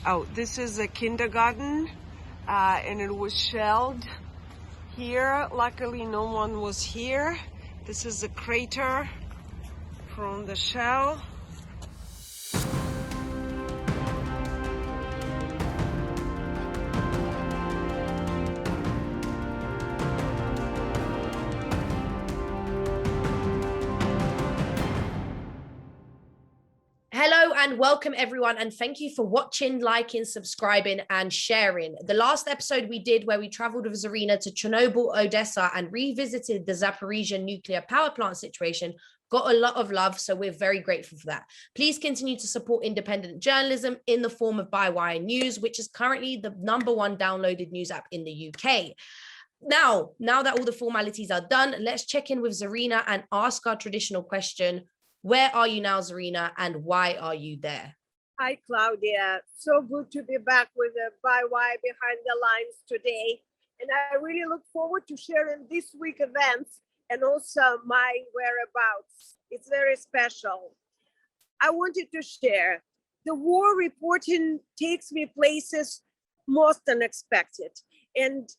Oh, this is a kindergarten, and it was shelled here. Luckily, no one was here. This is a crater from the shell. Hello and welcome everyone, and thank you for watching, liking, subscribing and sharing. The last episode we did where we traveled with Zarina to Chernobyl, Odessa and revisited the Zaporizhia nuclear power plant situation got a lot of love, so we're very grateful for that. Please continue to support independent journalism in the form of Bywire News, which is currently the #1 downloaded news app in the UK. Now that all the formalities are done, let's check in with Zarina and ask our traditional question. Where are you now, Zarina, and why are you there? Hi, Claudia. So good to be back with the Bywire Behind the Lines today. And I really look forward to sharing this week events and also my whereabouts. It's very special. I wanted to share the war reporting takes me places most unexpected. And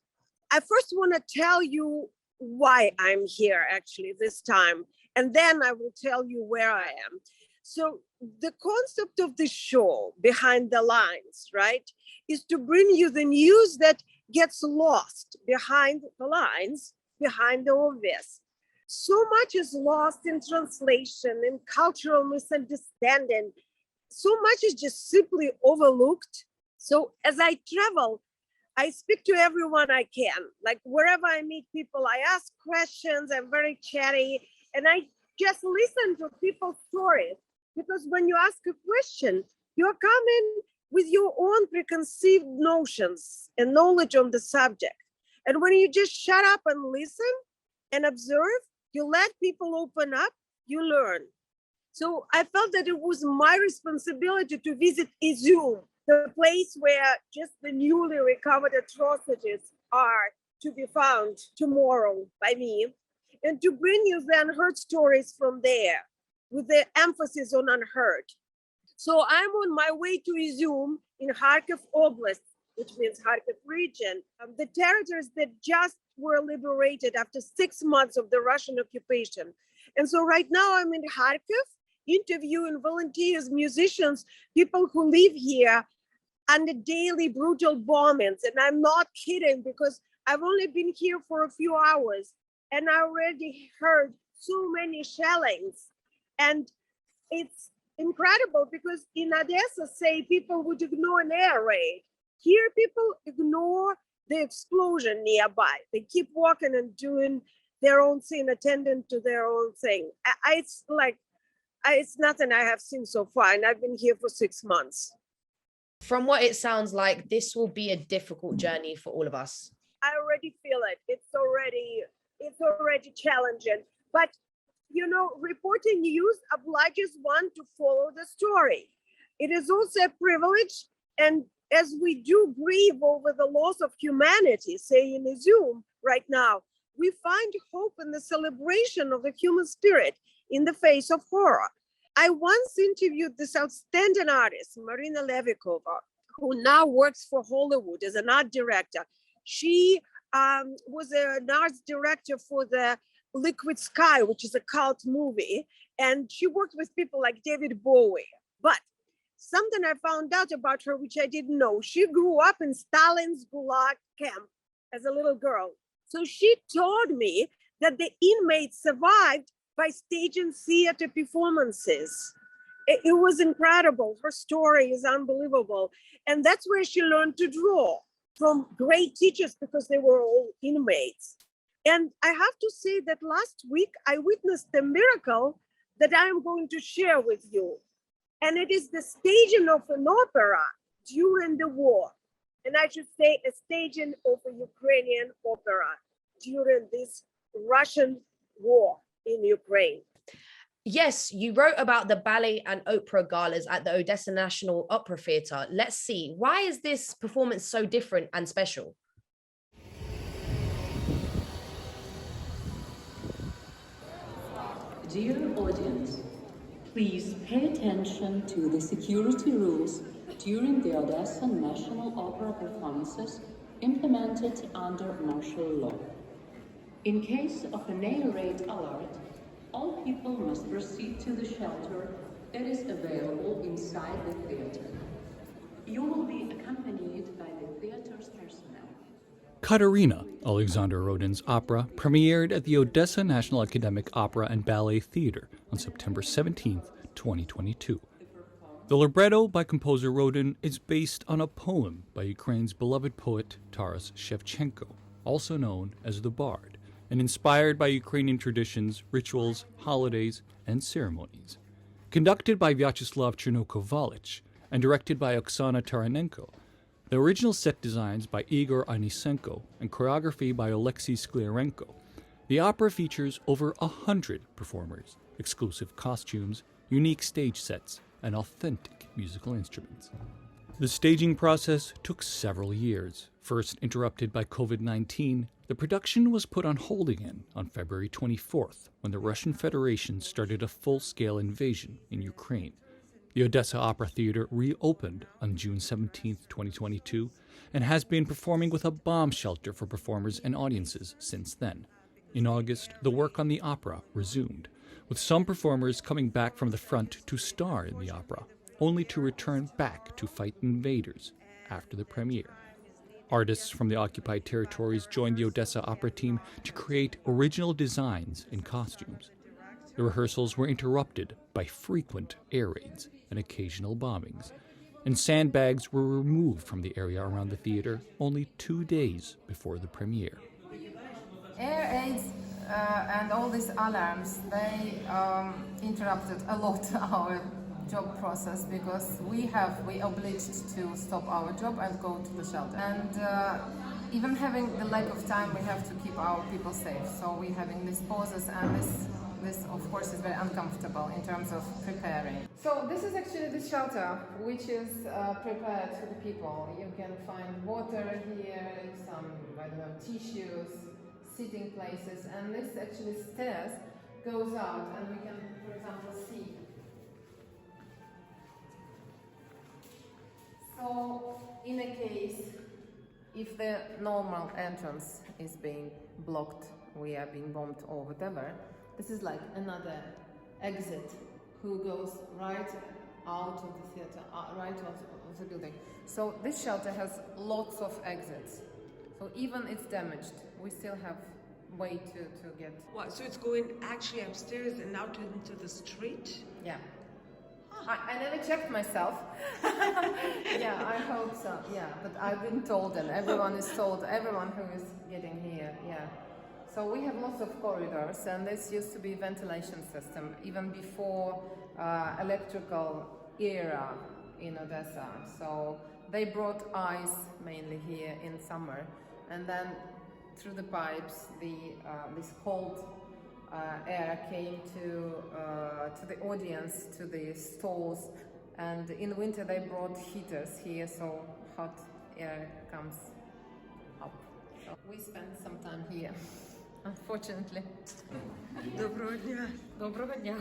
I first want to tell you why I'm here actually this time. And then I will tell you where I am. So the concept of the show, Behind the Lines, right, is to bring you the news that gets lost behind the lines, behind the obvious. So much is lost in translation, in cultural misunderstanding. So much is just simply overlooked. So as I travel, I speak to everyone I can. Like wherever I meet people, I ask questions, I'm very chatty. And I just listen to people's stories, because when you ask a question, you're coming with your own preconceived notions and knowledge on the subject. And when you just shut up and listen and observe, you let people open up, you learn. So I felt that it was my responsibility to visit Izium, the place where just the newly recovered atrocities are to be found tomorrow by me, and to bring you the unheard stories from there with the emphasis on unheard. So I'm on my way to Izium in Kharkiv Oblast, which means Kharkiv region, the territories that just were liberated after 6 months of the Russian occupation. And so right now I'm in Kharkiv, interviewing volunteers, musicians, people who live here under daily brutal bombings. And I'm not kidding, because I've only been here for a few hours. And I already heard so many shellings. And it's incredible, because in Odessa, say, people would ignore an air raid. Here, people ignore the explosion nearby. They keep walking and doing their own thing, attending to their own thing. It's nothing I have seen so far, and I've been here for 6 months. From what it sounds like, this will be a difficult journey for all of us. I already feel it. It's already challenging. But, you know, reporting news obliges one to follow the story. It is also a privilege. And as we do grieve over the loss of humanity, say in Izium right now, we find hope in the celebration of the human spirit in the face of horror. I once interviewed this outstanding artist, Marina Levikova, who now works for Hollywood as an art director. She was an arts director for the Liquid Sky, which is a cult movie. And she worked with people like David Bowie. But something I found out about her, which I didn't know, she grew up in Stalin's Gulag camp as a little girl. So she told me that the inmates survived by staging theater performances. It was incredible. Her story is unbelievable. And that's where she learned to draw, from great teachers, because they were all inmates. And I have to say that last week I witnessed a miracle that I am going to share with you. And it is the staging of an opera during the war. And I should say a staging of a Ukrainian opera during this Russian war in Ukraine. Yes, you wrote about the ballet and opera galas at the Odessa National Opera Theatre. Let's see, why is this performance so different and special? Dear audience, Please pay attention to the security rules during the Odesa National Opera performances implemented under martial law. In case of an air raid alert, all people must proceed to the shelter that is available inside the theater. You will be accompanied by the theater's personnel. Katerina, Alexander Rodin's opera, premiered at the Odessa National Academic Opera and Ballet Theater on September 17, 2022. The libretto by composer Rodin is based on a poem by Ukraine's beloved poet Taras Shevchenko, also known as the Bard, and inspired by Ukrainian traditions, rituals, holidays, and ceremonies. Conducted by Vyacheslav Chernokovalich and directed by Oksana Taranenko, the original set designs by Igor Anisenko and choreography by Alexei Skliarenko, the opera features over 100 performers, exclusive costumes, unique stage sets, and authentic musical instruments. The staging process took several years. First interrupted by COVID-19, the production was put on hold again on February 24th when the Russian Federation started a full-scale invasion in Ukraine. The Odesa Opera Theater reopened on June 17, 2022, and has been performing with a bomb shelter for performers and audiences since then. In August, the work on the opera resumed, with some performers coming back from the front to star in the opera, only to return back to fight invaders after the premiere. Artists from the occupied territories joined the Odesa Opera team to create original designs and costumes. The rehearsals were interrupted by frequent air raids and occasional bombings, and sandbags were removed from the area around the theater only 2 days before the premiere. Air raids and all these alarms, they interrupted a lot our job process because we obliged to stop our job and go to the shelter. And even having the lack of time, we have to keep our people safe. So we're having these pauses, and this of course is very uncomfortable in terms of preparing. So this is actually the shelter which is prepared for the people. You can find water here, some, I don't know, tissues, sitting places, and this actually stairs goes out, and we can, for example, see. So in a case, if the normal entrance is being blocked, we are being bombed or whatever, this is like another exit who goes right out of the theater, right out of the building. So this shelter has lots of exits. So even it's damaged, we still have way to get. What, so it's going actually upstairs and out into the street? Yeah. I never checked myself. Yeah, I hope so. Yeah, but I've been told, and everyone is told, everyone who is getting here. Yeah. So we have lots of corridors, and this used to be ventilation system even before electrical era in Odessa. So they brought ice mainly here in summer, and then through the pipes, this cold air came to the audience, to the stalls, and in winter they brought heaters here, so hot air comes up. So we spent some time here, unfortunately. Доброго дня. Доброго дня.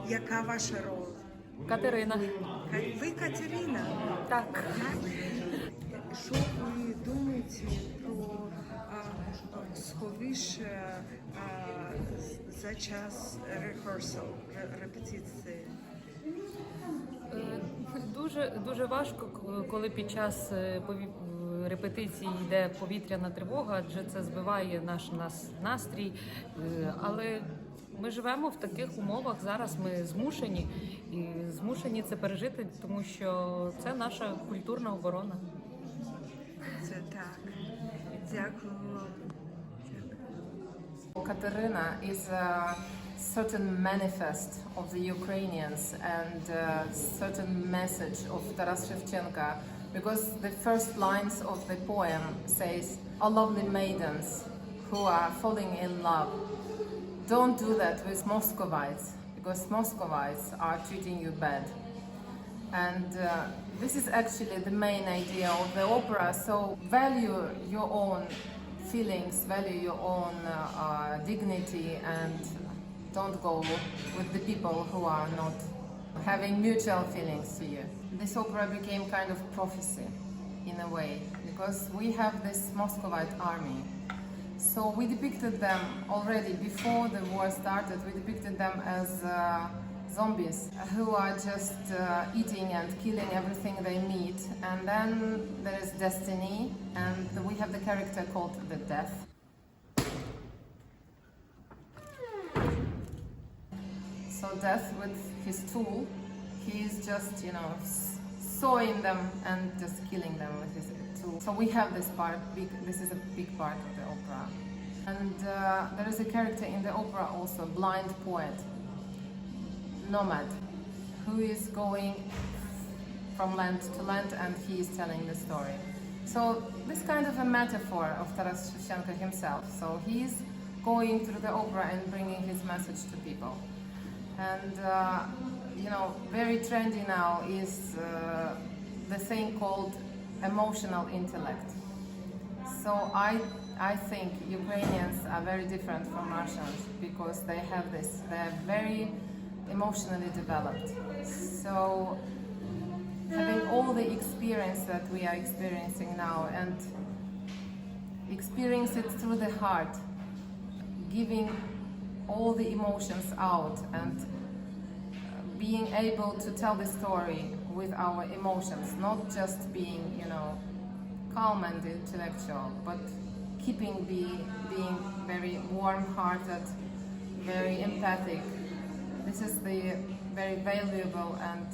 Яка ваша роль? Катерина. Ви Катерина? Так. Що ви думаєте про сховище за час rehearsal, репетиції? Дуже важко, коли під час репетиції йде повітряна тривога, адже це збиває наш настрій. Але ми живемо в таких умовах, зараз ми змушені це пережити, тому що це наша культурна оборона. Це так. Дякую. Katerina is a certain manifest of the Ukrainians and a certain message of Taras Shevchenko, because the first lines of the poem says, "O lovely maidens who are falling in love, don't do that with Muscovites, because Muscovites are treating you bad." And this is actually the main idea of the opera, so value your own feelings, value your own dignity, and don't go with the people who are not having mutual feelings to you. This opera became kind of prophecy in a way, because we have this Muscovite army. So we depicted them already before the war started. We depicted them as zombies who are just eating and killing everything they meet. And then there is destiny, and we have the character called the Death. So Death, with his tool, he's just, sawing them and just killing them with his tool. So we have this part, this is a big part of the opera. And there is a character in the opera also, blind poet, nomad, who is going from land to land, and he is telling the story. So this kind of a metaphor of Taras Shevchenko himself. So he's going through the opera and bringing his message to people. And very trendy now is the thing called emotional intellect. So I think Ukrainians are very different from Russians because they have this. They are very emotionally developed. So having all the experience that we are experiencing now and experience it through the heart, giving all the emotions out and being able to tell the story with our emotions, not just being, calm and intellectual, but being very warm-hearted, very empathic. This is the very valuable and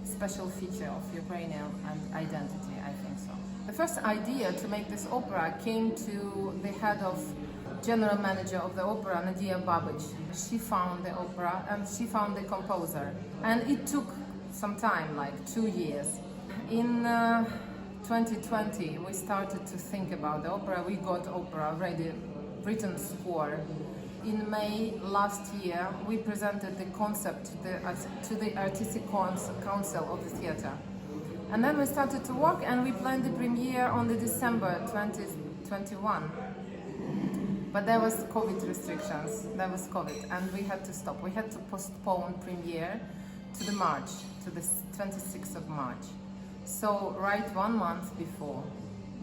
special feature of Ukrainian identity, I think so. The first idea to make this opera came to the head of general manager of the opera, Nadia Babic. She found the opera and she found the composer. And it took some time, like 2 years. In 2020, we started to think about the opera. We got opera ready, written score. In May last year, we presented the concept to the Artistic Council of the theater. And then we started to work, and we planned the premiere on the December 2021. But there was COVID restrictions, there was COVID, and we had to stop. We had to postpone premiere to the 26th of March. So right 1 month before,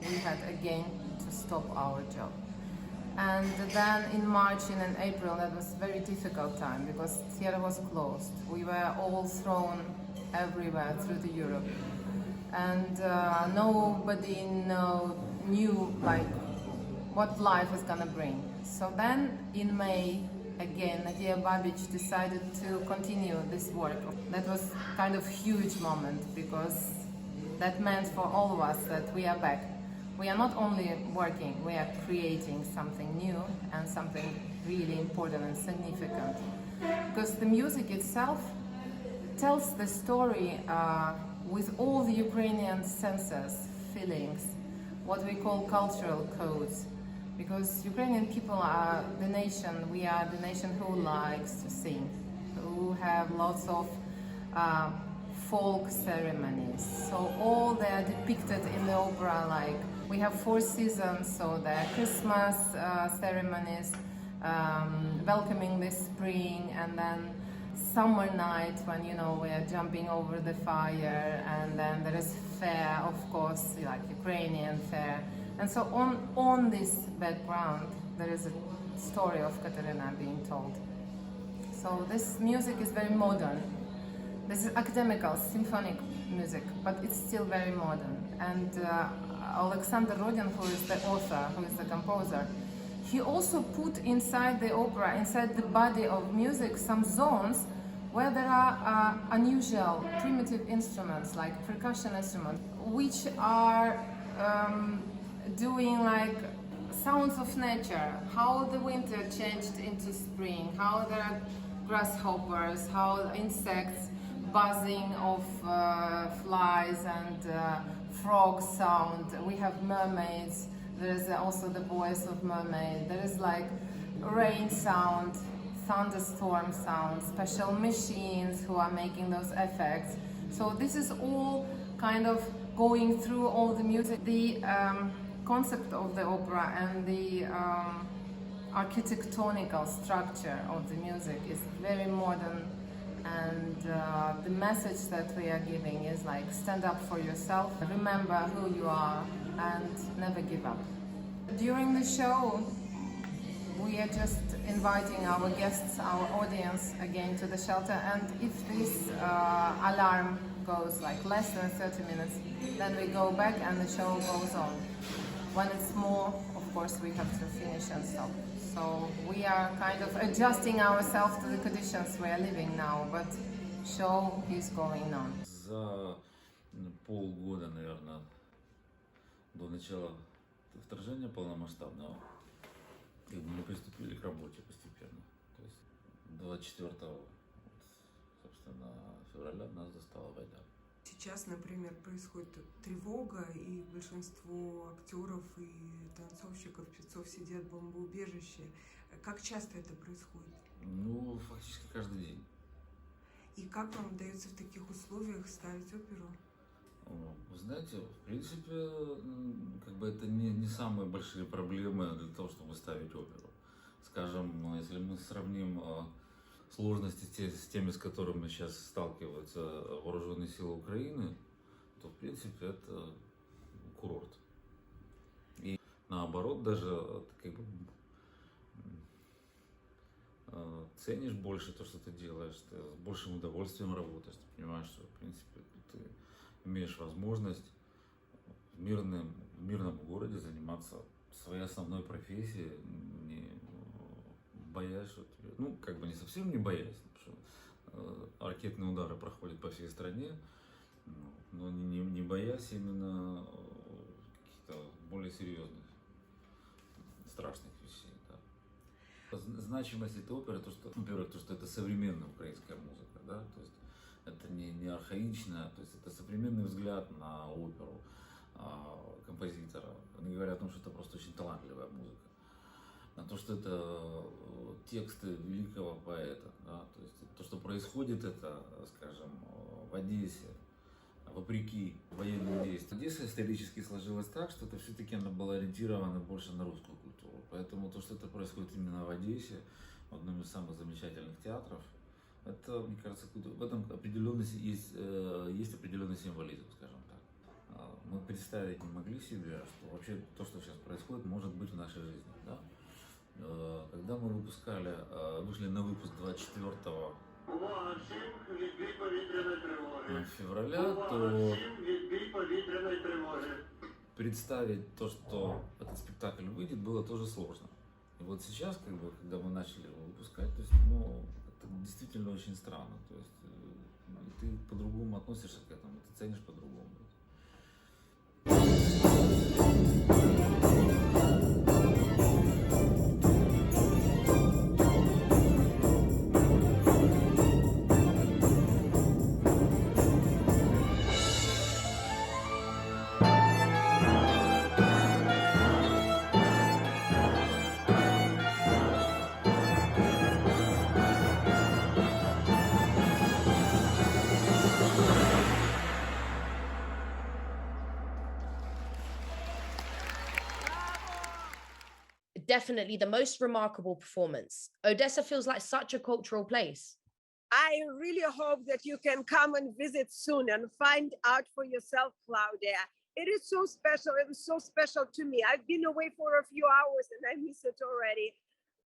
we had again to stop our job. And then in March and in April, that was a very difficult time because theater was closed. We were all thrown everywhere through the Europe. And nobody knew what life is gonna bring. So then in May, again, Nadia Babic decided to continue this work. That was kind of huge moment because that meant for all of us that we are back. We are not only working, we are creating something new and something really important and significant. Because the music itself tells the story with all the Ukrainian senses, feelings, what we call cultural codes. Because Ukrainian people are the nation, we are the nation who likes to sing, who have lots of folk ceremonies. So all they are depicted in the opera, like we have 4 seasons, so there are Christmas ceremonies, welcoming the spring, and then summer night when we are jumping over the fire, and then there is fair, of course, like Ukrainian fair. And so on this background, there is a story of Katerina being told. So this music is very modern. This is academical, symphonic music, but it's still very modern. And Alexander Rodin, who is the author, who is the composer, he also put inside the opera, inside the body of music, some zones where there are unusual, primitive instruments, like percussion instruments, which are doing like sounds of nature, how the winter changed into spring, how there are grasshoppers, how insects, buzzing of flies and frog sound. We have mermaids, there is also the voice of mermaid, there is like rain sound, thunderstorm sound, special machines who are making those effects. So this is all kind of going through all the music. The concept of the opera and the architectonical structure of the music is very modern, and the message that we are giving is like, stand up for yourself, remember who you are, and never give up. During the show, we are just inviting our guests, our audience, again to the shelter, and if this alarm goes like less than 30 minutes, then we go back and the show goes on. When it's more, of course, we have to finish and stop. So we are kind of adjusting ourselves to the conditions we are living now, but show is going on. За полгода, наверное, до начала вторжения полномасштабного, мы приступили к работе постепенно. То есть 24 собственно, февраля нас застала война. Сейчас, например, происходит тревога, и большинство актеров и танцовщиков, певцов сидят в бомбоубежище. Как часто это происходит? Ну, фактически каждый день. И как вам удается в таких условиях ставить оперу? Вы знаете, в принципе, как бы это не самые большие проблемы для того, чтобы ставить оперу. Скажем, если мы сравним сложности с теми, с которыми сейчас сталкиваются вооруженные силы Украины, то, в принципе, это курорт. И наоборот, даже как бы ценишь больше то, что ты делаешь, ты с большим удовольствием работаешь, ты понимаешь, что, в принципе, ты имеешь возможность в мирном городе заниматься своей основной профессией, не боясь, что тебе, ну, как бы не совсем не боясь, потому что ракетные удары проходят по всей стране, но не боясь именно каких-то более серьезных, страшных вещей. Да. Значимость этой оперы, то, что, во-первых, то, что это современная украинская музыка, да, то есть это не архаичная, то есть это современный взгляд на оперу композитора. Они говорят о том, что это просто очень талантливая музыка. На то, что это тексты великого поэта, да, то есть то, что происходит, это, скажем, в Одессе, вопреки военным действиям. Одесса исторически сложилась так, что это все-таки она была ориентирована больше на русскую культуру. Поэтому то, что это происходит именно в Одессе, в одном из самых замечательных театров, это, мне кажется, в этом есть определенный символизм, скажем так. Мы представить не могли себе, что вообще то, что сейчас происходит, может быть в нашей жизни. Да? Когда мы вышли на выпуск 24 февраля, то представить то, что этот спектакль выйдет, было тоже сложно. И вот сейчас, как бы, когда мы начали его выпускать, то есть, ну, это действительно очень странно. То есть ты по-другому относишься к этому, ты ценишь по-другому. Definitely the most remarkable performance. Odesa feels like such a cultural place. I really hope that you can come and visit soon and find out for yourself, Claudia. It is so special. It was so special to me. I've been away for a few hours and I miss it already.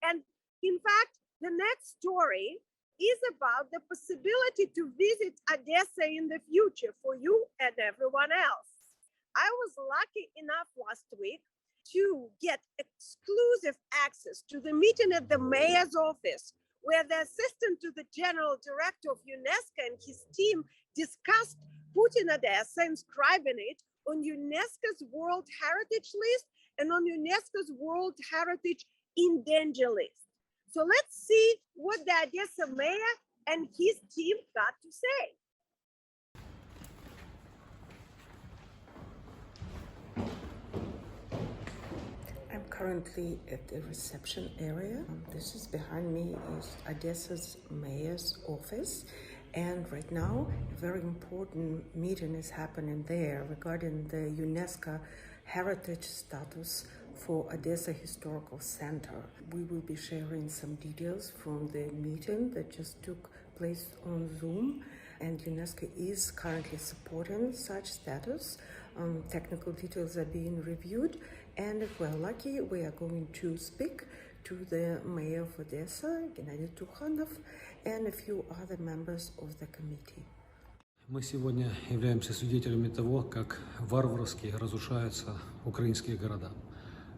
And in fact, the next story is about the possibility to visit Odesa in the future for you and everyone else. I was lucky enough last week to get exclusive access to the meeting at the mayor's office, where the assistant to the general director of UNESCO and his team discussed putting Odesa, inscribing it on UNESCO's World Heritage List and on UNESCO's World Heritage in Danger List. So let's see what the Odesa mayor and his team got to say. I'm currently at the reception area. This is behind me is Odesa's mayor's office. And right now, a very important meeting is happening there regarding the UNESCO heritage status for Odesa Historical Center. We will be sharing some details from the meeting that just took place on Zoom, and UNESCO is currently supporting such status. Technical details are being reviewed, and if we're lucky, we are going to speak to the mayor of Odessa, Gennady Tukhanov, and a few other members of the committee. Мы сегодня являемся свидетелями того, как варварски разрушаются украинские города,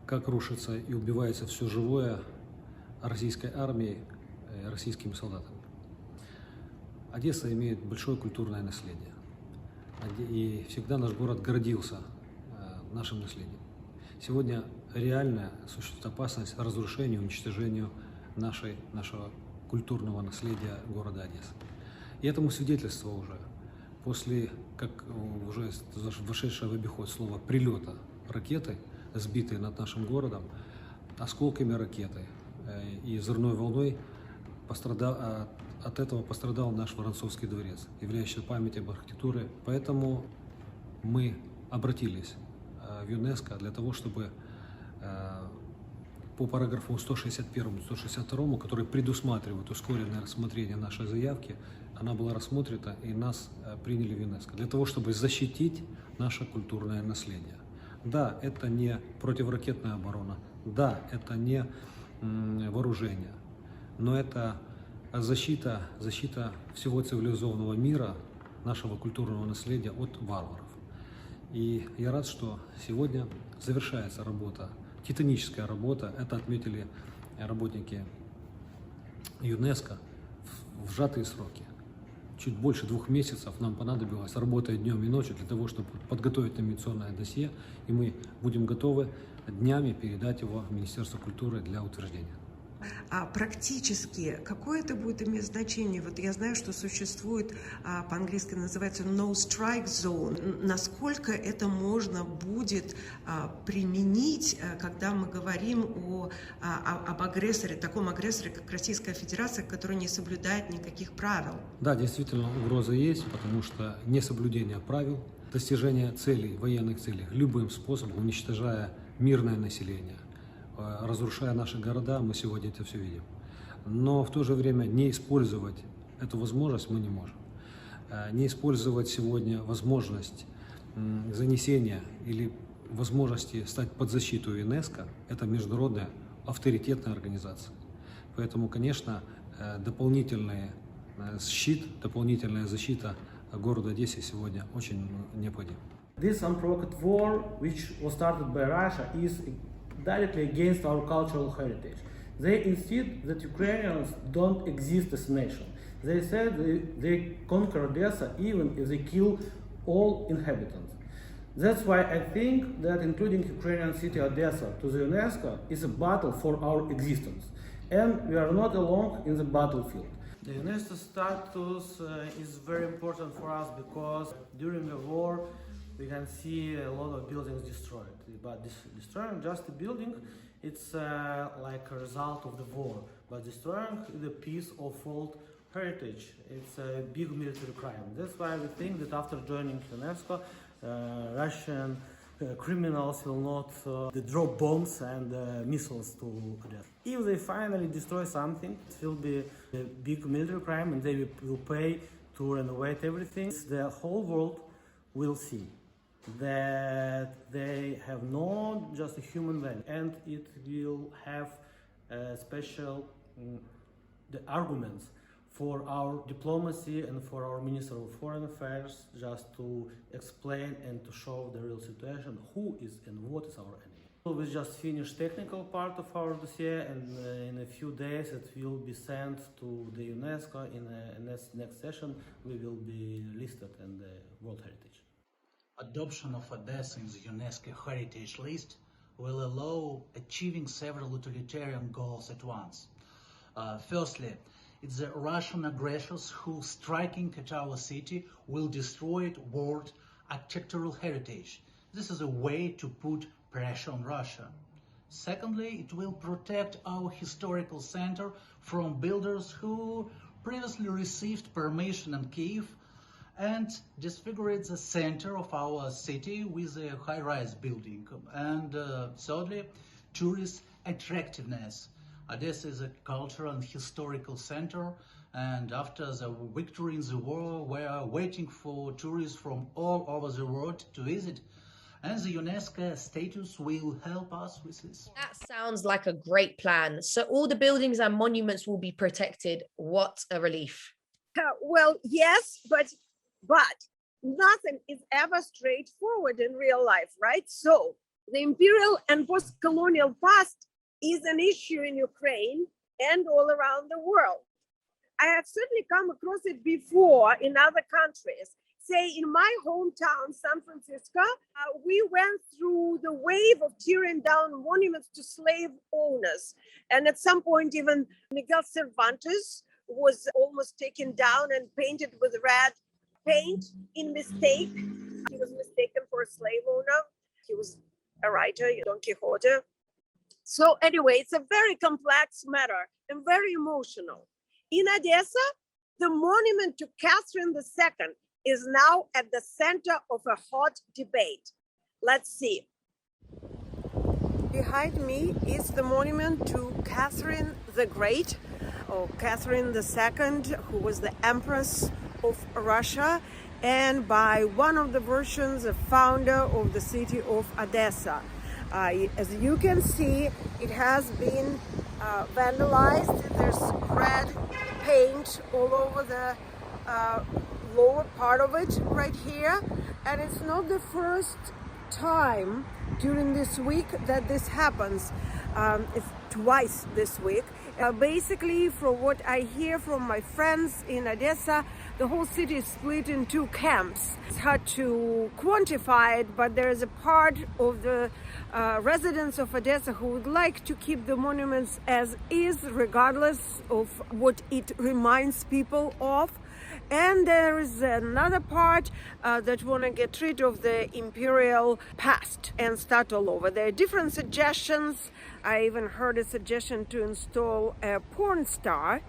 как рушится и убивается все живое российской армией, российскими солдатами. Одесса имеет большое культурное наследие, и всегда наш город гордился нашим наследием. Сегодня реальная существует опасность разрушения, уничтожению нашего культурного наследия города Одессы. И этому свидетельство уже после, как уже вошедшее в обиход слово «прилета» ракеты, сбитые над нашим городом, осколками ракеты и взрывной волной, от этого пострадал наш Воронцовский дворец, являющийся памятью архитектуры. Поэтому мы обратились в ЮНЕСКО для того, чтобы по параграфу 161-162, который предусматривает ускоренное рассмотрение нашей заявки, она была рассмотрена и нас приняли в ЮНЕСКО, для того, чтобы защитить наше культурное наследие. Да, это не противоракетная оборона, да, это не вооружение, но это защита всего цивилизованного мира, нашего культурного наследия от варваров. И я рад, что сегодня завершается работа, титаническая работа. Это отметили работники ЮНЕСКО в сжатые сроки. Чуть больше 2 месяцев нам понадобилось, работая днем и ночью, для того, чтобы подготовить номинационное досье, и мы будем готовы днями передать его в Министерство культуры для утверждения. А практически какое это будет иметь значение? Вот я знаю, что существует, по-английски называется no strike zone. Насколько это можно будет применить, когда мы говорим об агрессоре, таком агрессоре, как Российская Федерация, который не соблюдает никаких правил? Да, действительно, угроза есть, потому что несоблюдение правил, достижение целей, военных целей, любым способом, уничтожая мирное население, разрушая наши города, мы сегодня это все видим. Но в то же время не использовать эту возможность мы не можем. Не использовать сегодня возможность занесения или возможности стать под защиту ЮНЕСКО, это международная авторитетная организация. Поэтому, конечно, дополнительный щит, дополнительная защита города Одессы сегодня очень необходима. This unprovoked war, which was started by Russia, is directly against our cultural heritage. They insist that Ukrainians don't exist as a nation. They said they conquer Odessa even if they kill all inhabitants. That's why I think that including Ukrainian city Odessa to the UNESCO is a battle for our existence. And we are not alone in the battlefield. The UNESCO status is very important for us because during the war we can see a lot of buildings destroyed. But destroying just a building, it's like a result of the war. But destroying the piece of old heritage, it's a big military crime. That's why we think that after joining UNESCO, Russian criminals will not drop bombs and missiles to Odessa. If they finally destroy something, it will be a big military crime and they will pay to renovate everything. The whole world will see that they have not just a human value, and it will have special the arguments for our diplomacy and for our Minister of Foreign Affairs just to explain and to show the real situation, who is and what is our enemy. So we just finished technical part of our dossier, and in a few days it will be sent to the UNESCO. In the next session we will be listed in the World Heritage. Adoption of Odessa in the UNESCO Heritage List will allow achieving several utilitarian goals at once. Firstly, it's the Russian aggressors who, striking at our city, will destroy world architectural heritage. This is a way to put pressure on Russia. Secondly, it will protect our historical center from builders who previously received permission in Kyiv and disfigured the center of our city with a high-rise building. And thirdly, tourist attractiveness. Odessa is a cultural and historical center, and after the victory in the war, we are waiting for tourists from all over the world to visit. And the UNESCO status will help us with this. That sounds like a great plan. So all the buildings and monuments will be protected. What a relief. Well, yes, but nothing is ever straightforward in real life, right? So the imperial and post-colonial past is an issue in Ukraine and all around the world. I have certainly come across it before in other countries. Say in my hometown, San Francisco, we went through the wave of tearing down monuments to slave owners. And at some point, even Miguel Cervantes was almost taken down and painted with red paint in mistake. He was mistaken for a slave owner. He was a writer, Don Quixote. So anyway, it's a very complex matter and very emotional. In Odessa, the monument to Catherine II is now at the center of a hot debate. Let's see. Behind me is the monument to Catherine the Great, or Catherine II, who was the Empress of Russia, and by one of the versions, the founder of the city of Odessa. As you can see, it has been vandalized. There's red paint all over the lower part of it right here. And it's not the first time during this week that this happens. It's twice this week. Basically, from what I hear from my friends in Odessa, the whole city is split in two camps. It's hard to quantify it, but there is a part of the residents of Odessa who would like to keep the monuments as is, regardless of what it reminds people of. And there is another part that want to get rid of the imperial past and start all over. There are different suggestions. I even heard a suggestion to install a porn star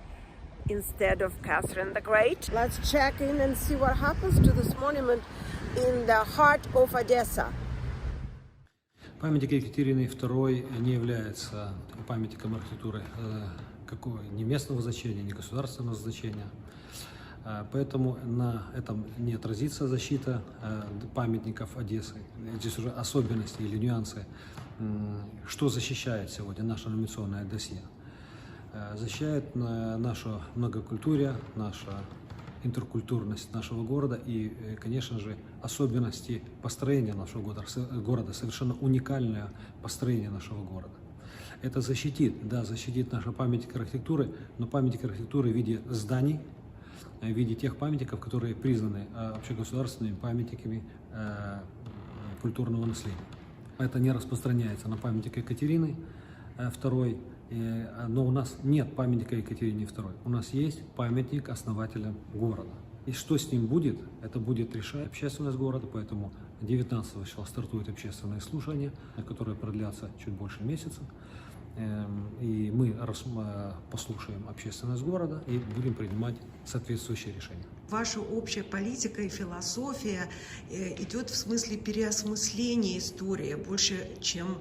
instead of Catherine the Great. Let's check in and see what happens to this monument in the heart of Odessa. Памятник Екатерины II не является памятником архитектуры ни местного значения, ни государственного значения. Поэтому на этом не отразится защита памятников Одессы. Здесь уже особенности или нюансы, что защищает сегодня наше номинационное досье. Защищает нашу многокультурие, нашу интеркультурность нашего города и, конечно же, особенности построения нашего города, совершенно уникальное построение нашего города. Это защитит, да, защитит наши памятники архитектуры, но памятники архитектуры в виде зданий, в виде тех памятников, которые признаны общегосударственными памятниками культурного наследия. Это не распространяется на памятник Екатерины II, но у нас нет памятника Екатерине II. У нас есть памятник основателям города. И что с ним будет, это будет решать общественность города, поэтому 19 числа стартует общественное слушание, которое продлятся чуть больше месяца. И мы послушаем общественность города и будем принимать соответствующие решения. Ваша общая политика и философия идет в смысле переосмысления истории, больше, чем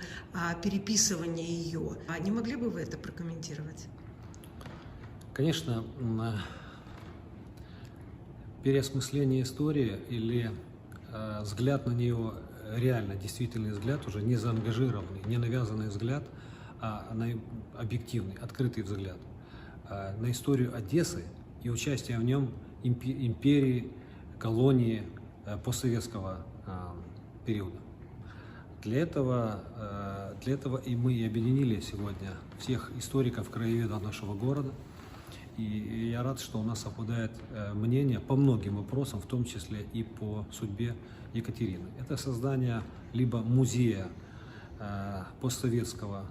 переписывания ее. Не могли бы вы это прокомментировать? Конечно, переосмысление истории или взгляд на нее, реально действительный взгляд, уже не заангажированный, не навязанный взгляд, а на объективный, открытый взгляд на историю Одессы и участие в нем империи, колонии постсоветского периода. Для этого и мы объединили сегодня всех историков, краеведов нашего города. И я рад, что у нас совпадает мнение по многим вопросам, в том числе и по судьбе Екатерины. Это создание либо музея постсоветского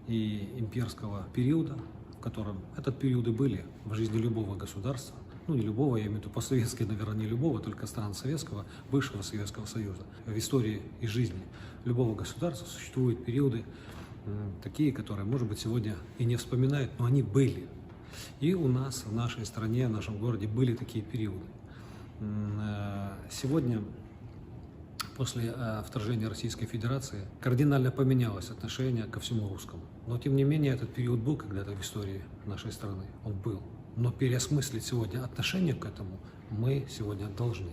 и имперского периода, в котором этот периоды были в жизни любого государства, ну не любого, я имею в виду постсоветской, наверное, не любого, только стран Советского, бывшего Советского Союза. В истории и жизни любого государства существуют периоды такие, которые, может быть, сегодня и не вспоминают, но они были. И у нас, в нашей стране, в нашем городе были такие периоды. Сегодня, после вторжения Российской Федерации, кардинально поменялось отношение ко всему русскому. Но, тем не менее, этот период был когда-то в истории нашей страны. Он был. Но переосмыслить сегодня отношение к этому мы сегодня должны.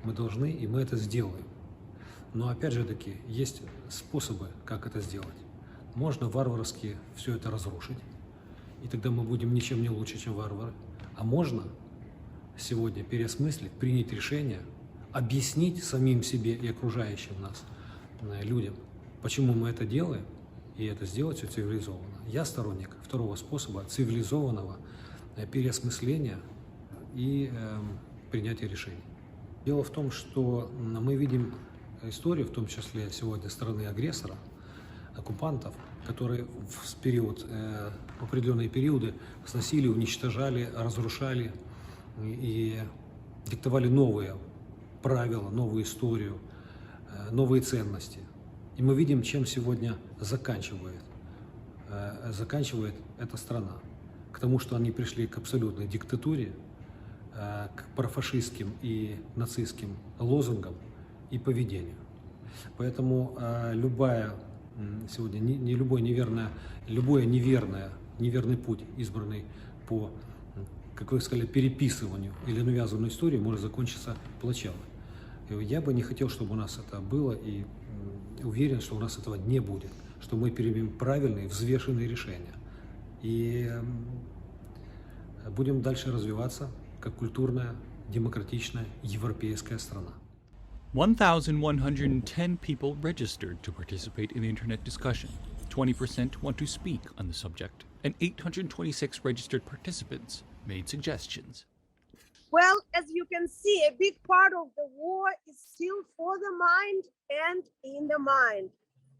Мы должны, и мы это сделаем. Но, опять же таки, есть способы, как это сделать. Можно варварски все это разрушить, и тогда мы будем ничем не лучше, чем варвары. А можно сегодня переосмыслить, принять решение, объяснить самим себе и окружающим нас людям, почему мы это делаем, и это сделать все цивилизованно. Я сторонник второго способа цивилизованного переосмысления и принятия решений. Дело в том, что мы видим историю, в том числе сегодня страны-агрессора, оккупантов, которые в определенные периоды сносили, уничтожали, разрушали и диктовали новые правила, новую историю, новые ценности. И мы видим, чем сегодня заканчивает эта страна. К тому, что они пришли к абсолютной диктатуре, к профашистским и нацистским лозунгам и поведению. Поэтому любой неверный путь, избранный по, как вы сказали, переписыванию или навязыванию истории, может закончиться плачевно. Я бы не хотел, чтобы у нас это было, и уверен, что у нас этого не будет, что мы примем правильные, взвешенные решения. И будем дальше развиваться как культурная, демократичная, европейская страна. 1,110 people registered to participate in the internet discussion. 20% want to speak on the subject, and 826 registered participants made suggestions. Well, as you can see, a big part of the war is still for the mind and in the mind.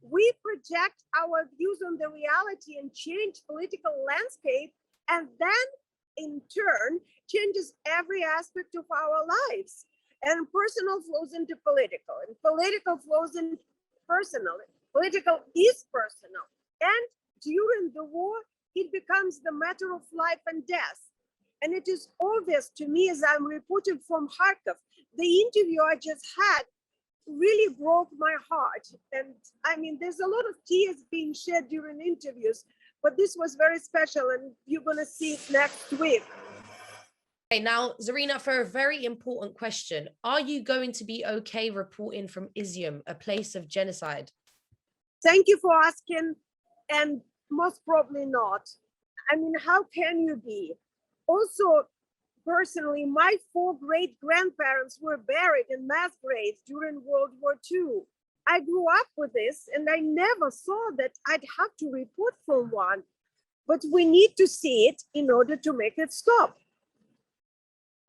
We project our views on the reality and change political landscape, and then in turn changes every aspect of our lives. And personal flows into political, and political flows into personal. Political is personal. And during the war, it becomes the matter of life and death. And it is obvious to me as I'm reporting from Kharkiv, the interview I just had really broke my heart. And I mean, there's a lot of tears being shed during interviews, but this was very special, and you're going to see it next week. Okay, now, Zarina, for a very important question, are you going to be okay reporting from Izium, a place of genocide? Thank you for asking, and most probably not. I mean, how can you be? Also, personally, my 4 great-grandparents were buried in mass graves during World War II. I grew up with this, and I never saw that I'd have to report from one. But we need to see it in order to make it stop.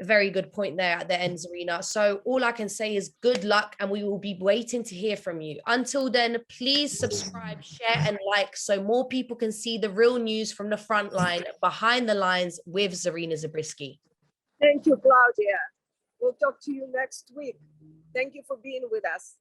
Very good point there at the end, Zarina. So all I can say is good luck, and we will be waiting to hear from you. Until then, please subscribe, share, and like so more people can see the real news from the front line, behind the lines with Zarina Zabrisky. Thank you, Claudia. We'll talk to you next week. Thank you for being with us.